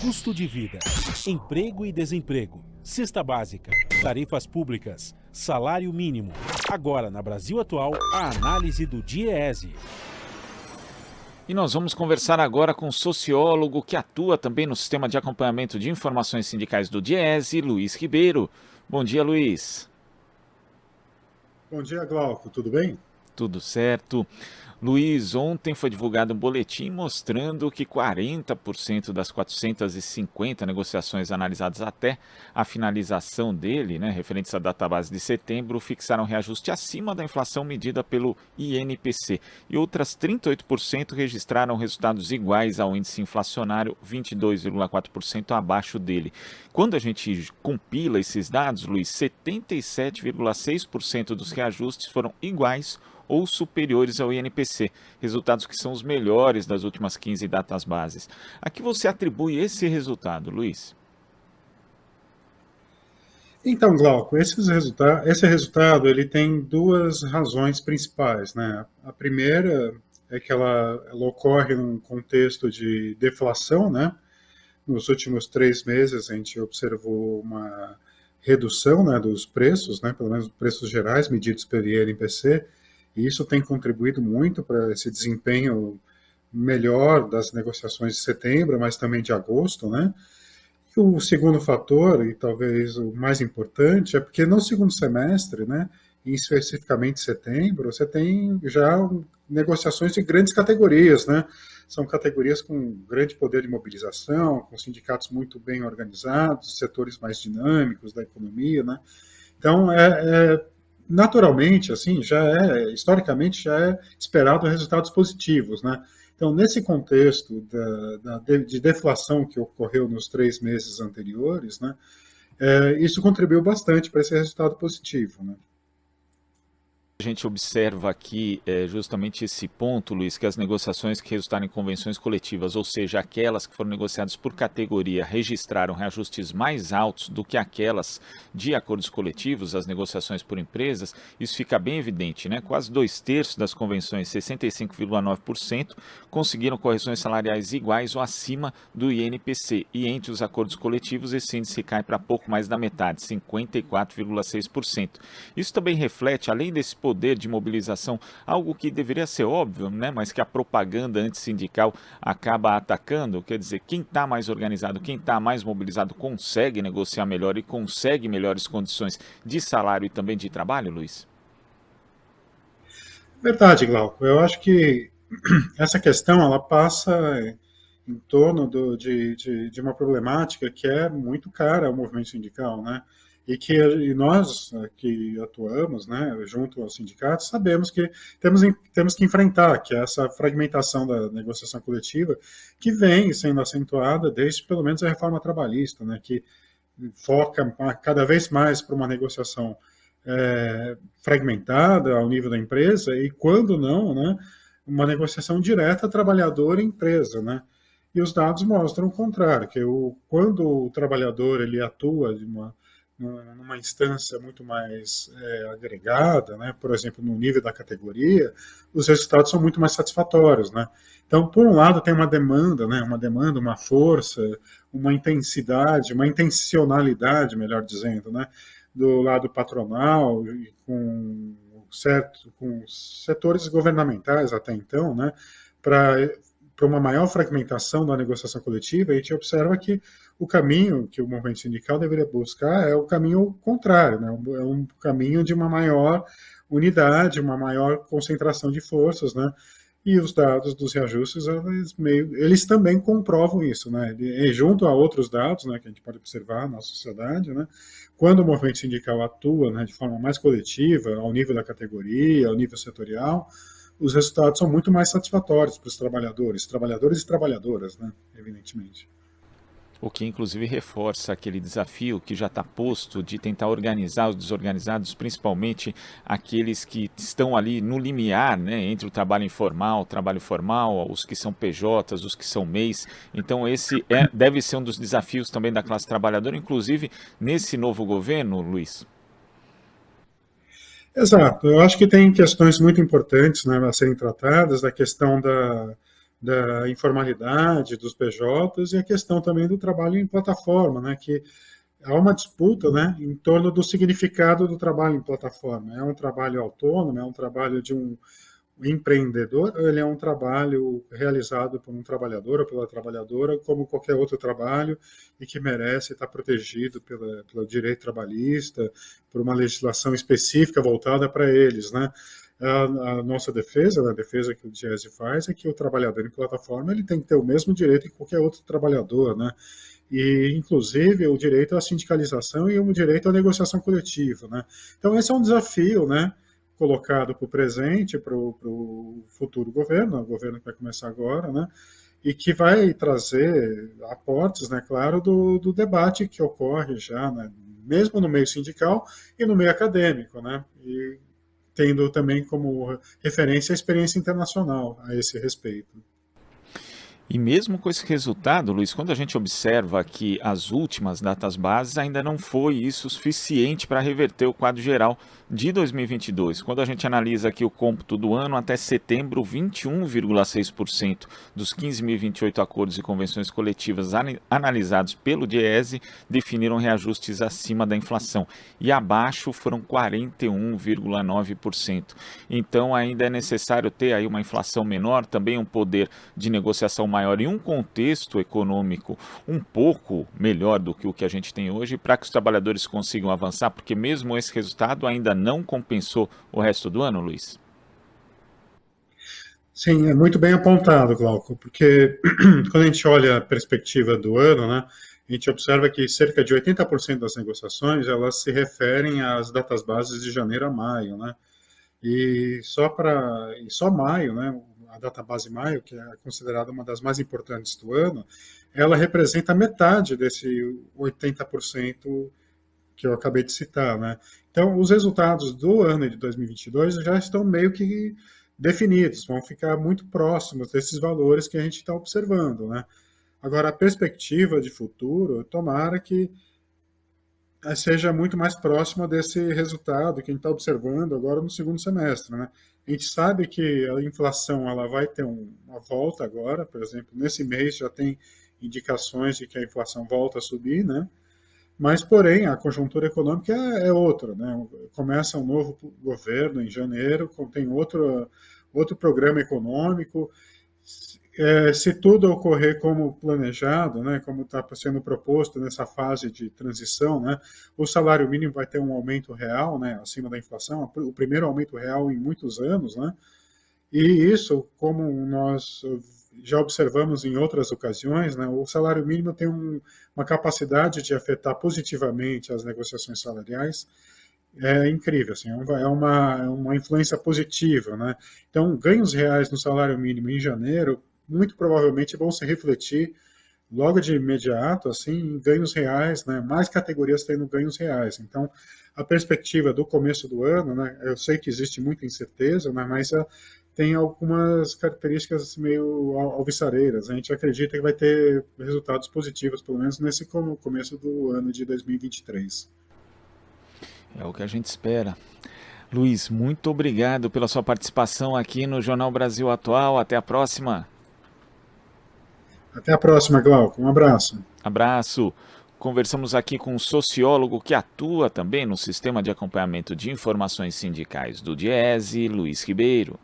Custo de vida, emprego e desemprego, cesta básica, tarifas públicas, salário mínimo. Agora, na Brasil Atual, a análise do DIEESE. E nós vamos conversar agora com um sociólogo que atua também no Sistema de Acompanhamento de Informações Sindicais do DIEESE, Luiz Ribeiro. Bom dia, Luiz. Bom dia, Glauco. Tudo bem? Tudo certo. Luiz, ontem foi divulgado um boletim mostrando que 40% das 450 negociações analisadas até a finalização dele, referentes à database de setembro, fixaram reajuste acima da inflação medida pelo INPC. E outras 38% registraram resultados iguais ao índice inflacionário, 22,4% abaixo dele. Quando a gente compila esses dados, Luiz, 77,6% dos reajustes foram iguais ou superiores ao INPC, resultados que são os melhores das últimas 15 datas bases. A que você atribui esse resultado, Luiz? Então, Glauco, esse resultado ele tem duas razões principais, né? A primeira é que ela ocorre num contexto de deflação, né? Nos últimos 3 meses a gente observou uma redução, né, dos preços, né, pelo menos preços gerais medidos pelo INPC, e isso tem contribuído muito para esse desempenho melhor das negociações de setembro, mas também de agosto, né? E o segundo fator, e talvez o mais importante, é porque no segundo semestre, né, e especificamente setembro, você tem já negociações de grandes categorias, né? São categorias com grande poder de mobilização, com sindicatos muito bem organizados, setores mais dinâmicos da economia, né? Então, naturalmente, assim, historicamente, já é esperado resultados positivos, né? Então, nesse contexto de deflação que ocorreu nos 3 meses anteriores, né, isso contribuiu bastante para esse resultado positivo, né? A gente observa aqui justamente esse ponto, Luiz, que as negociações que resultaram em convenções coletivas, ou seja, aquelas que foram negociadas por categoria, registraram reajustes mais altos do que aquelas de acordos coletivos, as negociações por empresas. Isso fica bem evidente, né? Quase 2/3 das convenções, 65,9%, conseguiram correções salariais iguais ou acima do INPC. E entre os acordos coletivos, esse índice cai para pouco mais da metade, 54,6%. Isso também reflete, além desse poder de mobilização, algo que deveria ser óbvio, né, mas que a propaganda antissindical acaba atacando. Quer dizer, quem está mais organizado, quem está mais mobilizado consegue negociar melhor e consegue melhores condições de salário e também de trabalho, Luiz? Verdade, Glauco. Eu acho que essa questão ela passa em torno de uma problemática que é muito cara ao movimento sindical, né? E nós que atuamos, né, junto aos sindicatos, sabemos que temos que enfrentar que é essa fragmentação da negociação coletiva que vem sendo acentuada desde pelo menos a reforma trabalhista, né, que foca cada vez mais para uma negociação fragmentada ao nível da empresa e, quando não, né, uma negociação direta trabalhador-empresa, né? E os dados mostram o contrário, que quando o trabalhador ele atua numa instância muito mais agregada, né, por exemplo, no nível da categoria, os resultados são muito mais satisfatórios, né? Então, por um lado, tem uma demanda, né, uma força, uma intensidade, uma intencionalidade, melhor dizendo, né, do lado patronal, com setores governamentais até então, né, para uma maior fragmentação da negociação coletiva, a gente observa que o caminho que o movimento sindical deveria buscar é o caminho contrário, né? É um caminho de uma maior unidade, uma maior concentração de forças, né? E os dados dos reajustes, eles também comprovam isso, né? E junto a outros dados, né, que a gente pode observar na sociedade, né? Quando o movimento sindical atua, né, de forma mais coletiva, ao nível da categoria, ao nível setorial, os resultados são muito mais satisfatórios para os trabalhadores e trabalhadoras, né, evidentemente. O que inclusive reforça aquele desafio que já está posto de tentar organizar os desorganizados, principalmente aqueles que estão ali no limiar, né, entre o trabalho informal, o trabalho formal, os que são PJs, os que são MEIs. Então esse deve ser um dos desafios também da classe trabalhadora, inclusive nesse novo governo, Luiz. Exato, eu acho que tem questões muito importantes, né, a serem tratadas, da questão da informalidade dos PJs e a questão também do trabalho em plataforma, né, que há uma disputa, né, em torno do significado do trabalho em plataforma. É um trabalho autônomo, é um trabalho de um empreendedor, ou ele é um trabalho realizado por um trabalhador ou pela trabalhadora, como qualquer outro trabalho, e que merece estar protegido pelo direito trabalhista, por uma legislação específica voltada para eles, né? A nossa defesa, a defesa que o Diese faz, é que o trabalhador em plataforma ele tem que ter o mesmo direito que qualquer outro trabalhador, né? E, inclusive, o direito à sindicalização e o direito à negociação coletiva, né? Então, esse é um desafio, né, colocado para o presente, para o futuro governo, o governo que vai começar agora, né, e que vai trazer aportes, né, claro, do debate que ocorre já, né, mesmo no meio sindical e no meio acadêmico, né, e tendo também como referência a experiência internacional a esse respeito. E mesmo com esse resultado, Luiz, quando a gente observa que as últimas datas bases ainda não foi isso suficiente para reverter o quadro geral de 2022. Quando a gente analisa aqui o cômputo do ano, até setembro, 21,6% dos 15.028 acordos e convenções coletivas analisados pelo Diese definiram reajustes acima da inflação e abaixo foram 41,9%. Então ainda é necessário ter aí uma inflação menor, também um poder de negociação maior e um contexto econômico um pouco melhor do que o que a gente tem hoje para que os trabalhadores consigam avançar, porque mesmo esse resultado ainda não compensou o resto do ano, Luiz? Sim, é muito bem apontado, Glauco, porque quando a gente olha a perspectiva do ano, né, a gente observa que cerca de 80% das negociações elas se referem às datas bases de janeiro a maio, né? E só maio, né, a data base maio, que é considerada uma das mais importantes do ano, ela representa metade desse 80% que eu acabei de citar, né? Então, os resultados do ano de 2022 já estão meio que definidos, vão ficar muito próximos desses valores que a gente está observando, né? Agora, a perspectiva de futuro, tomara que seja muito mais próxima desse resultado que a gente está observando agora no segundo semestre, né? A gente sabe que a inflação ela vai ter uma volta agora, por exemplo, nesse mês já tem indicações de que a inflação volta a subir, né? Mas, porém, a conjuntura econômica é outra, né? Começa um novo governo em janeiro, tem outro programa econômico. Se tudo ocorrer como planejado, né, como está sendo proposto nessa fase de transição, né, o salário mínimo vai ter um aumento real, né, acima da inflação, o primeiro aumento real em muitos anos, né? E isso, como nós já observamos em outras ocasiões, né, o salário mínimo tem uma capacidade de afetar positivamente as negociações salariais, é incrível, assim, é uma influência positiva, né? Então, ganhos reais no salário mínimo em janeiro, muito provavelmente vão se refletir logo de imediato, assim, em ganhos reais, né? Mais categorias tendo ganhos reais. Então, a perspectiva do começo do ano, né? Eu sei que existe muita incerteza, né? Mas tem algumas características meio alvissareiras. A gente acredita que vai ter resultados positivos, pelo menos nesse começo do ano de 2023. É o que a gente espera. Luiz, muito obrigado pela sua participação aqui no Jornal Brasil Atual. Até a próxima. Até a próxima, Glauco. Um abraço. Abraço. Conversamos aqui com um sociólogo que atua também no Sistema de Acompanhamento de Informações Sindicais do Diese, Luiz Ribeiro.